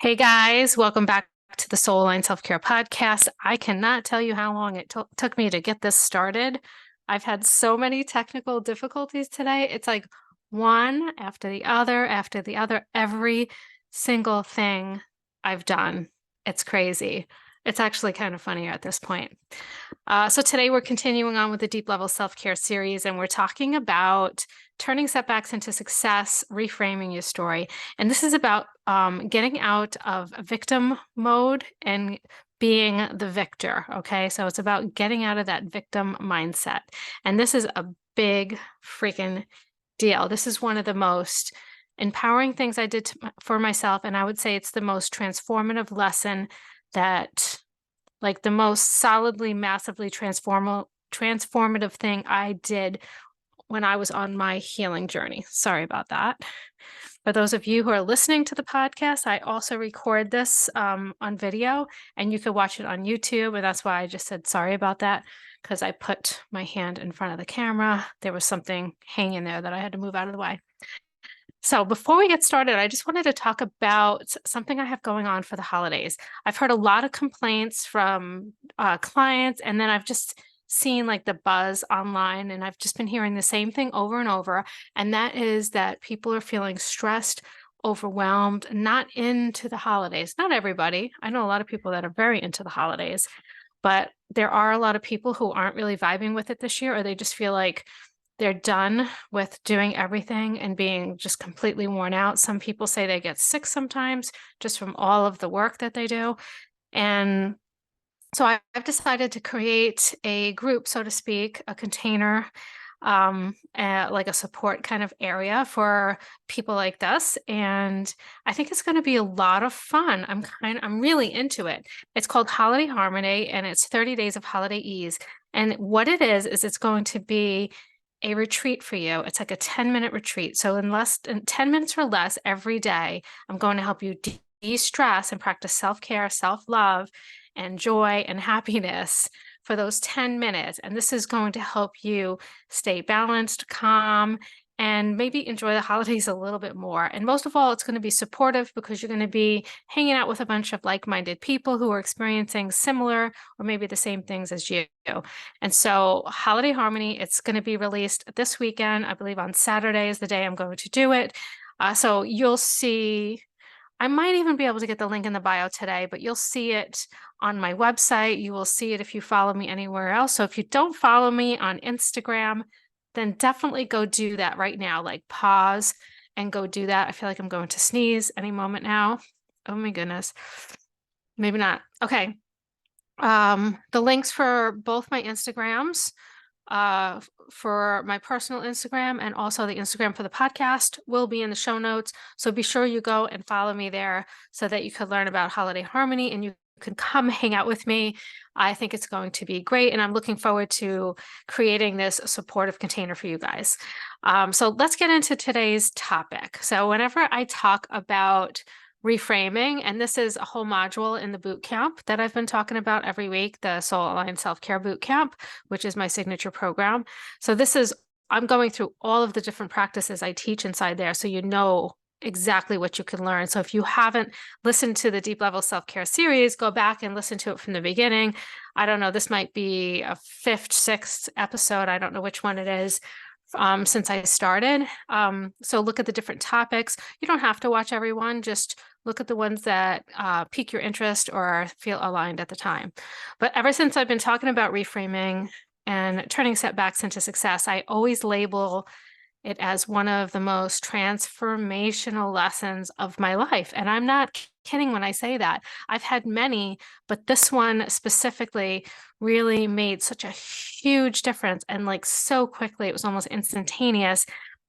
Hey guys, welcome back to the Soul Line Self-Care Podcast. I cannot tell you how long it took me to get this started. I've had so many technical difficulties today. It's like one after the other, every single thing I've done. It's crazy. It's actually kind of funny at this point. So today we're continuing on with the Deep Level Self-Care series, and we're talking about turning setbacks into success, reframing your story. And this is about getting out of victim mode and being the victor. Okay. So it's about getting out of that victim mindset. And this is a big freaking deal. This is one of the most empowering things I did for myself. And I would say it's the most transformative lesson that, like, the most solidly, massively transformative thing I did when I was on my healing journey. Sorry about that. For those of you who are listening to the podcast, I also record this on video, and you can watch it on YouTube. And that's why I just said sorry about that, because I put my hand in front of the camera. There was something hanging there that I had to move out of the way. So before we get started, I just wanted to talk about something I have going on for the holidays. I've heard a lot of complaints from clients, and then I've just seen like the buzz online, and I've just been hearing the same thing over and over. And that is that people are feeling stressed, overwhelmed, not into the holidays. Not everybody. I know a lot of people that are very into the holidays, but there are a lot of people who aren't really vibing with it this year, or they just feel like they're done with doing everything and being just completely worn out. Some people say they get sick sometimes just from all of the work that they do. And so I've decided to create a group, so to speak, a container, like a support kind of area for people like this. And I think it's going to be a lot of fun. I'm really into it. It's called Holiday Harmony, and it's 30 days of holiday ease. And what it is it's going to be a retreat for you. It's like a 10-minute retreat. So in less than 10 minutes or less every day, I'm going to help you de-stress and practice self-care, self-love, and joy and happiness for those 10 minutes. And this is going to help you stay balanced, calm, and maybe enjoy the holidays a little bit more. And most of all, it's going to be supportive because you're going to be hanging out with a bunch of like-minded people who are experiencing similar or maybe the same things as you. And so Holiday Harmony, it's going to be released this weekend. I believe on Saturday is the day I'm going to do it. So you'll see, I might even be able to get the link in the bio today, but you'll see it on my website. You will see it if you follow me anywhere else. So if you don't follow me on Instagram, then definitely go do that right now. Like, pause and go do that. I feel like I'm going to sneeze any moment now. Oh my goodness. Maybe not. Okay. The links for both my Instagrams, for my personal Instagram and also the Instagram for the podcast, will be in the show notes. So be sure you go and follow me there so that you can learn about Holiday Harmony and you can come hang out with me. I think it's going to be great, and I'm looking forward to creating this supportive container for you guys. So let's get into today's topic. So whenever I talk about reframing, and this is a whole module in the boot camp that I've been talking about every week, the Soul Aligned Self-Care Boot Camp, which is my signature program. So I'm going through all of the different practices I teach inside there, so you know exactly what you can learn. So if you haven't listened to the Deep Level Self-Care series, go back and listen to it from the beginning. I don't know, this might be a fifth, sixth episode. I don't know which one it is. Since I started. So look at the different topics. You don't have to watch everyone, just look at the ones that pique your interest or feel aligned at the time. But ever since I've been talking about reframing and turning setbacks into success, I always label it as one of the most transformational lessons of my life. And I'm not kidding when I say that. I've had many, but this one specifically really made such a huge difference. And like so quickly, it was almost instantaneous,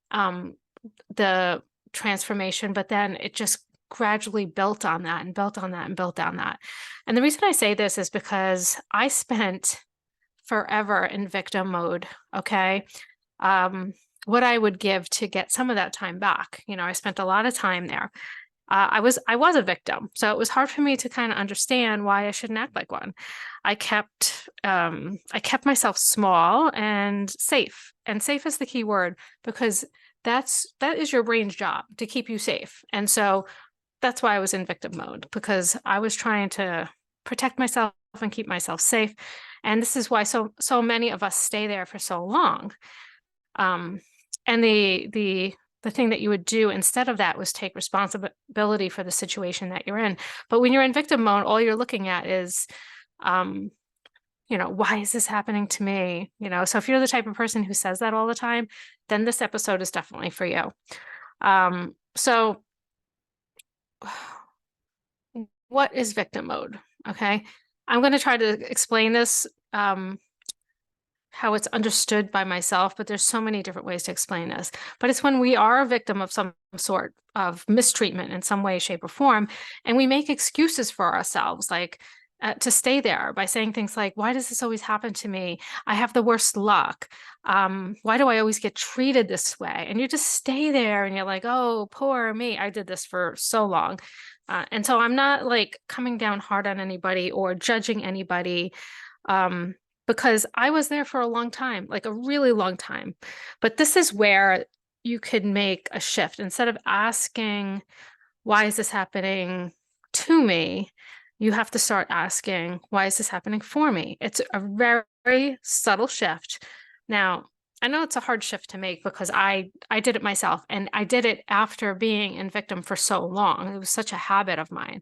the transformation, but then it just gradually built on that and built on that and built on that. And the reason I say this is because I spent forever in victim mode. Okay. What I would give to get some of that time back. You know, I spent a lot of time there. I was a victim, so it was hard for me to kind of understand why I shouldn't act like one. I kept myself small and safe. And safe is the key word, because that is your brain's job, to keep you safe. And so that's why I was in victim mode, because I was trying to protect myself and keep myself safe. And this is why so many of us stay there for so long. And the thing that you would do instead of that was take responsibility for the situation that you're in. But when you're in victim mode, all you're looking at is, why is this happening to me? So if you're the type of person who says that all the time, then this episode is definitely for you. So what is victim mode? Okay. I'm going to try to explain this, how it's understood by myself, but there's so many different ways to explain this. But it's when we are a victim of some sort of mistreatment in some way, shape, or form, and we make excuses for ourselves, like to stay there by saying things like, why does this always happen to me? I have the worst luck. Why do I always get treated this way? And you just stay there and you're like, oh, poor me. I did this for so long. And so I'm not like coming down hard on anybody or judging anybody. Because I was there for a long time, like a really long time. But this is where you could make a shift. Instead of asking, why is this happening to me? You have to start asking, why is this happening for me? It's a very, very subtle shift. Now, I know it's a hard shift to make because I did it myself, and I did it after being in victim for so long. It was such a habit of mine.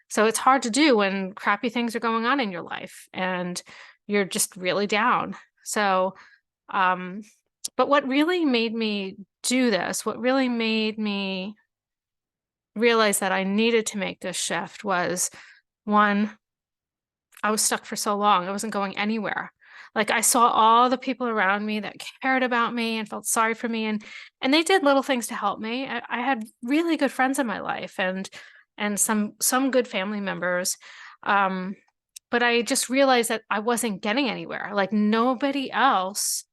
So it's hard to do when crappy things are going on in your life and you're just really down. So, but what really made me do this, what really made me realize that I needed to make this shift was, one, I was stuck for so long. I wasn't going anywhere. Like I saw all the people around me that cared about me and felt sorry for me, and they did little things to help me. I had really good friends in my life and some good family members. But I just realized that I wasn't getting anywhere. Like nobody else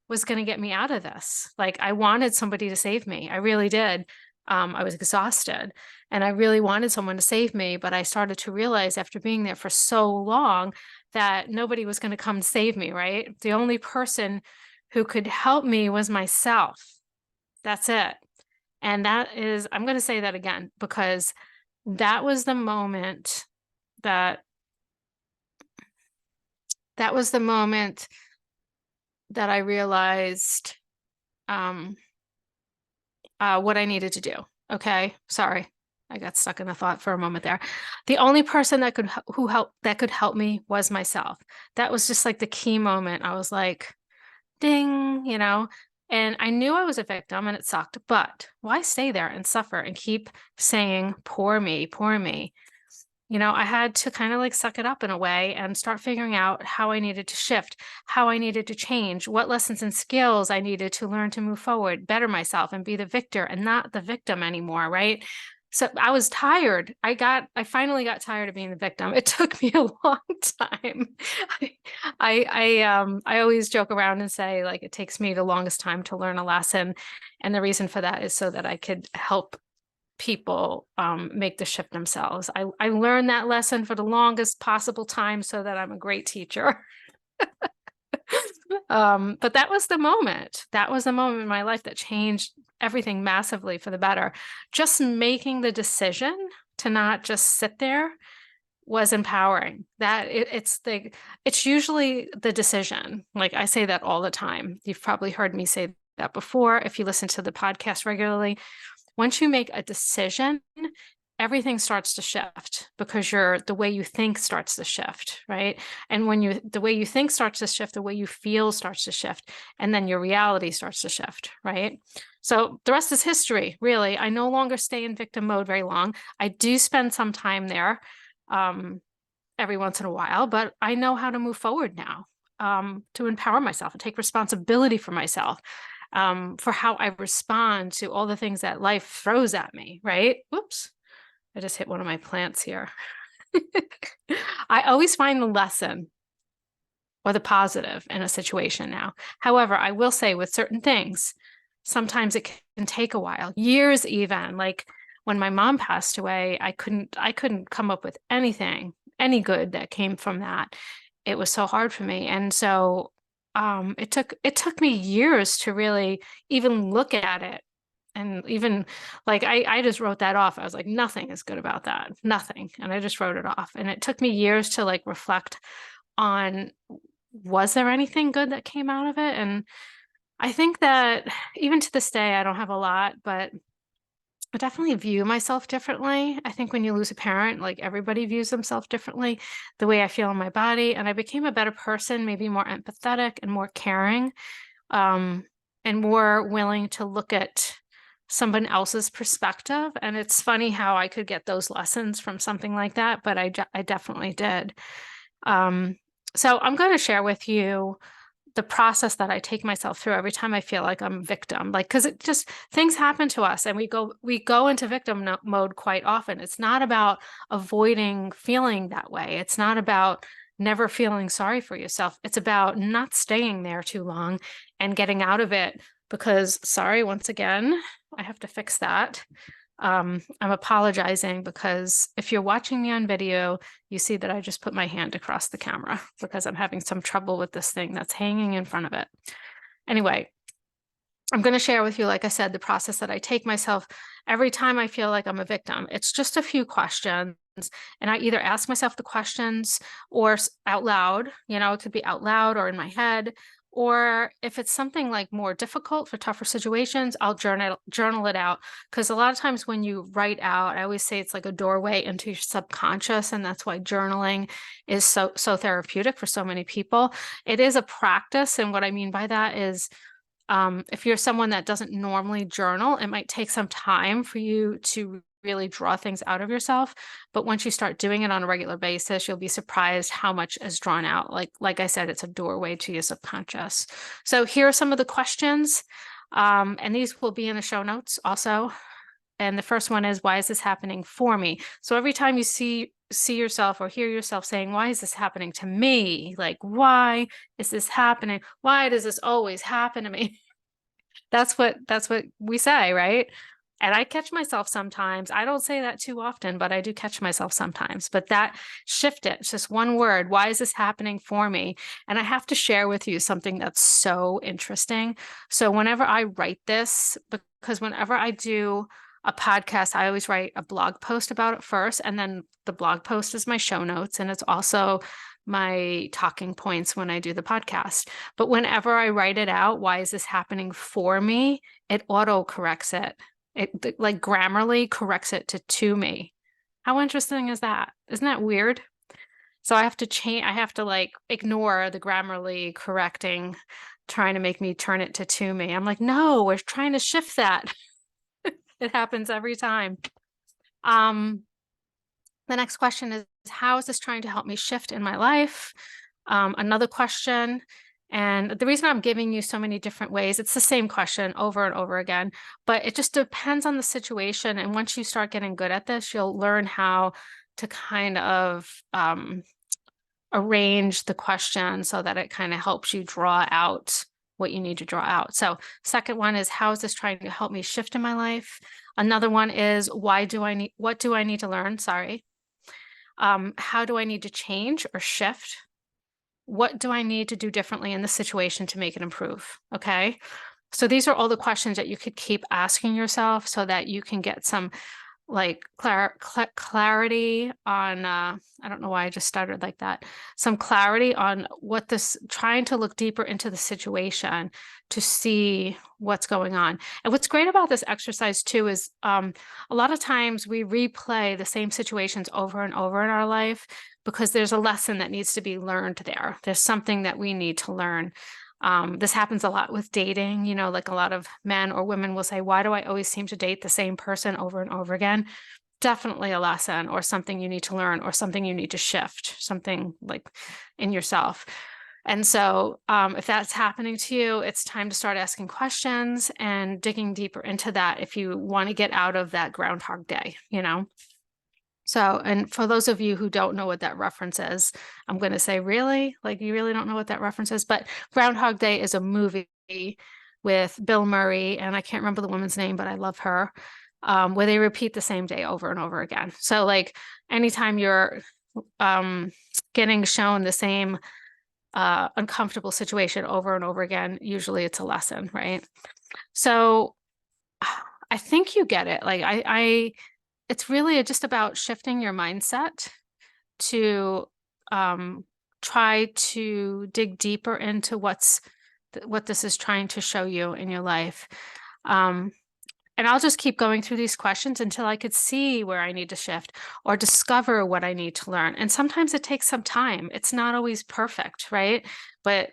was going to get me out of this. Like I wanted somebody to save me. I really did. I was exhausted and I really wanted someone to save me. But I started to realize after being there for so long that nobody was going to come save me, right? The only person who could help me was myself. That's it. And that is, I'm going to say that again, because that was the moment that I realized what I needed to do. Okay, sorry, I got stuck in the thought for a moment there. The only person that could help me was myself. That was just like the key moment. I was like, ding, and I knew I was a victim and it sucked, but why stay there and suffer and keep saying, poor me, poor me? I had to kind of like suck it up in a way and start figuring out how I needed to shift, how I needed to change, what lessons and skills I needed to learn to move forward, better myself and be the victor and not the victim anymore, right? So I was tired. I finally got tired of being the victim. It took me a long time. I always joke around and say like it takes me the longest time to learn a lesson. And the reason for that is so that I could help people make the shift themselves. I learned that lesson for the longest possible time so that I'm a great teacher. But that was the moment. That was the moment in my life that changed everything massively for the better. Just making the decision to not just sit there was empowering. It's usually the decision. Like I say that all the time. You've probably heard me say that before if you listen to the podcast regularly. Once you make a decision, everything starts to shift because the way you think starts to shift, right? And when the way you think starts to shift, the way you feel starts to shift, and then your reality starts to shift, right? So the rest is history, really. I no longer stay in victim mode very long. I do spend some time there every once in a while, but I know how to move forward now to empower myself and take responsibility for myself. For how I respond to all the things that life throws at me, right? Whoops, I just hit one of my plants here. I always find the lesson or the positive in a situation now. However, I will say with certain things, sometimes it can take a while, years even. Like when my mom passed away, I couldn't come up with anything, any good that came from that. It was so hard for me. And so it took me years to really even look at it And even like I just wrote that off. I was like, nothing is good about that. Nothing. And I just wrote it off. And it took me years to like reflect on, was there anything good that came out of it? And I think that even to this day, I don't have a lot, but I definitely view myself differently. I think when you lose a parent, like everybody views themselves differently, the way I feel in my body. And I became a better person, maybe more empathetic and more caring, um, and more willing to look at someone else's perspective. And it's funny how I could get those lessons from something like that, but I definitely did. Um, so I'm going to share with you the process that I take myself through every time I feel like I'm a victim, like, because it just, things happen to us and we go into victim mode quite often. It's not about avoiding feeling that way. It's not about never feeling sorry for yourself. It's about not staying there too long and getting out of it, because, sorry, once again, I have to fix that. I'm apologizing because if you're watching me on video, you see that I just put my hand across the camera because I'm having some trouble with this thing that's hanging in front of it. Anyway, I'm going to share with you, like I said, the process that I take myself every time I feel like I'm a victim. It's just a few questions, and I either ask myself the questions or out loud, it could be out loud or in my head. Or if it's something like more difficult for tougher situations, I'll journal it out. Because a lot of times when you write out, I always say it's like a doorway into your subconscious, and that's why journaling is so therapeutic for so many people. It is a practice, and what I mean by that is, if you're someone that doesn't normally journal, it might take some time for you to really draw things out of yourself. But once you start doing it on a regular basis, you'll be surprised how much is drawn out. Like I said, it's a doorway to your subconscious. So here are some of the questions, and these will be in the show notes also. And the first one is, why is this happening for me? So every time you see yourself or hear yourself saying, why is this happening to me? Like, why is this happening? Why does this always happen to me? That's what we say, right? And I catch myself sometimes. I don't say that too often, but I do catch myself sometimes. But that shift it. It's just one word. Why is this happening for me? And I have to share with you something that's so interesting. So whenever I write this, because whenever I do a podcast, I always write a blog post about it first. And then the blog post is my show notes. And it's also my talking points when I do the podcast. But whenever I write it out, why is this happening for me? It auto corrects it. It like Grammarly corrects it to me. How interesting is that? Isn't that weird? So I have to change, I have to like ignore the Grammarly correcting, trying to make me turn it to me. I'm like, no, we're trying to shift that. It happens every time. The next question is, how is this trying to help me shift in my life? Another question. And the reason I'm giving you so many different ways, it's the same question over and over again, but it just depends on the situation. And once you start getting good at this, you'll learn how to kind of arrange the question so that it kind of helps you draw out what you need to draw out. So second one is, how is this trying to help me shift in my life? Another one is, what do I need to learn? Sorry. How do I need to change or shift? What do I need to do differently in the situation to make it improve? Okay. So these are all the questions that you could keep asking yourself so that you can get some like clarity on, I don't know why I just started like that, some clarity on what this, trying to look deeper into the situation to see what's going on. And what's great about this exercise too is, a lot of times we replay the same situations over and over in our life because there's a lesson that needs to be learned there. There's something that we need to learn. This happens a lot with dating, like a lot of men or women will say, why do I always seem to date the same person over and over again? Definitely a lesson or something you need to learn or something you need to shift, something like in yourself. And so if that's happening to you, it's time to start asking questions and digging deeper into that if you want to get out of that Groundhog Day, So, and for those of you who don't know what that reference is, I'm going to say, really? Like, you really don't know what that reference is? But Groundhog Day is a movie with Bill Murray, and I can't remember the woman's name, but I love her, where they repeat the same day over and over again. So, like, anytime you're getting shown the same uncomfortable situation over and over again, usually it's a lesson, right? So I think you get it. Like it's really just about shifting your mindset to try to dig deeper into what this is trying to show you in your life. And I'll just keep going through these questions until I could see where I need to shift or discover what I need to learn. And sometimes it takes some time. It's not always perfect, right? But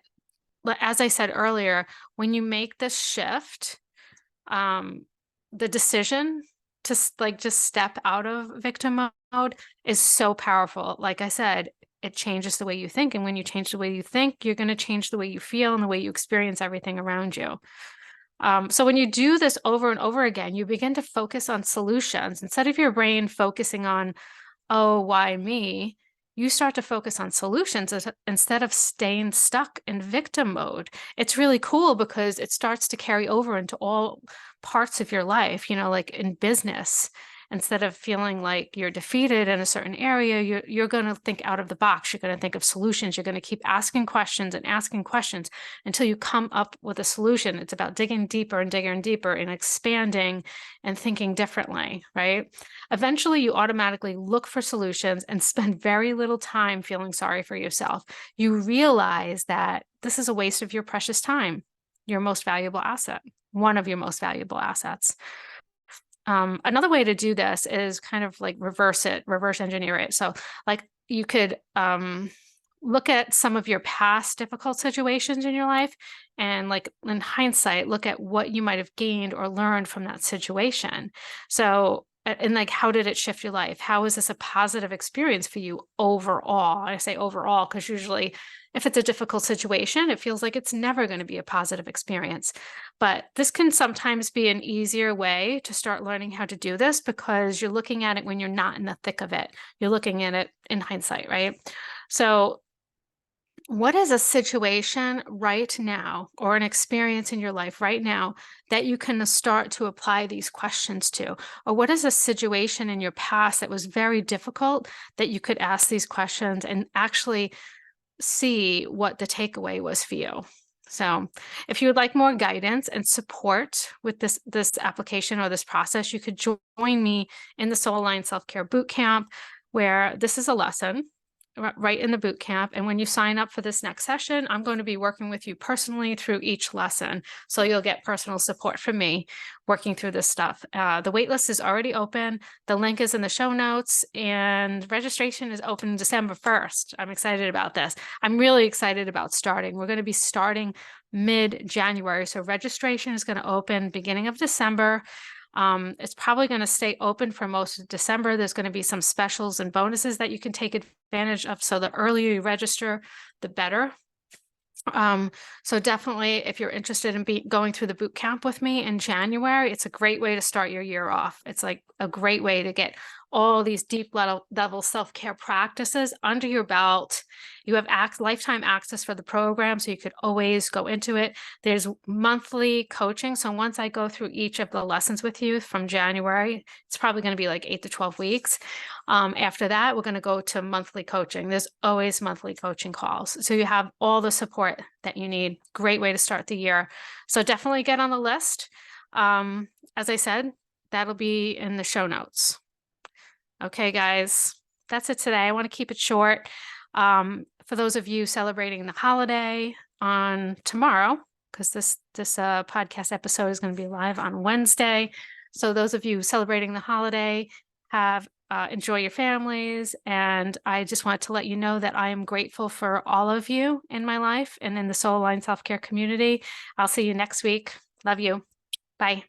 as I said earlier, when you make this shift, the decision to like just step out of victim mode is so powerful. Like I said, it changes the way you think. And when you change the way you think, you're going to change the way you feel and the way you experience everything around you. So when you do this over and over again, you begin to focus on solutions instead of your brain focusing on, oh, why me? You start to focus on solutions instead of staying stuck in victim mode. It's really cool because it starts to carry over into all parts of your life, like in business. Instead of feeling like you're defeated in a certain area, you're going to think out of the box. You're going to think of solutions. You're going to keep asking questions until you come up with a solution. It's about digging deeper and expanding and thinking differently, right? Eventually, you automatically look for solutions and spend very little time feeling sorry for yourself. You realize that this is a waste of your precious time, your most valuable asset, one of your most valuable assets. Another way to do this is kind of like reverse engineer it. So like you could look at some of your past difficult situations in your life and like in hindsight, look at what you might have gained or learned from that situation. So, and like, how did it shift your life? How is this a positive experience for you overall? I say overall, because usually if it's a difficult situation, it feels like it's never going to be a positive experience. But this can sometimes be an easier way to start learning how to do this because you're looking at it when you're not in the thick of it. You're looking at it in hindsight, right? So what is a situation right now or an experience in your life right now that you can start to apply these questions to? Or what is a situation in your past that was very difficult that you could ask these questions and actually see what the takeaway was for you? So if you would like more guidance and support with this application or this process, you could join me in the Soul Aligned Self-Care Bootcamp, where this is a lesson right in the boot camp. And when you sign up for this next session, I'm going to be working with you personally through each lesson. So you'll get personal support from me working through this stuff. The waitlist is already open. The link is in the show notes and registration is open December 1st. I'm excited about this. I'm really excited about starting. We're going to be starting mid-January. So registration is going to open beginning of December. It's probably going to stay open for most of December. There's going to be some specials and bonuses that you can take advantage of. So the earlier you register, the better. So definitely, if you're interested in going through the boot camp with me in January, it's a great way to start your year off. It's like a great way to get all these deep level self-care practices under your belt. You have lifetime access for the program, so you could always go into it. There's monthly coaching. So once I go through each of the lessons with you from January, it's probably going to be like 8 to 12 weeks. After that, we're going to go to monthly coaching. There's always monthly coaching calls. So you have all the support that you need. Great way to start the year. So definitely get on the list. As I said, that'll be in the show notes. Okay, guys, that's it today. I want to keep it short. For those of you celebrating the holiday on tomorrow, because this podcast episode is going to be live on Wednesday. So those of you celebrating the holiday, enjoy your families. And I just want to let you know that I am grateful for all of you in my life and in the Soul Aligned Self-Care community. I'll see you next week. Love you. Bye.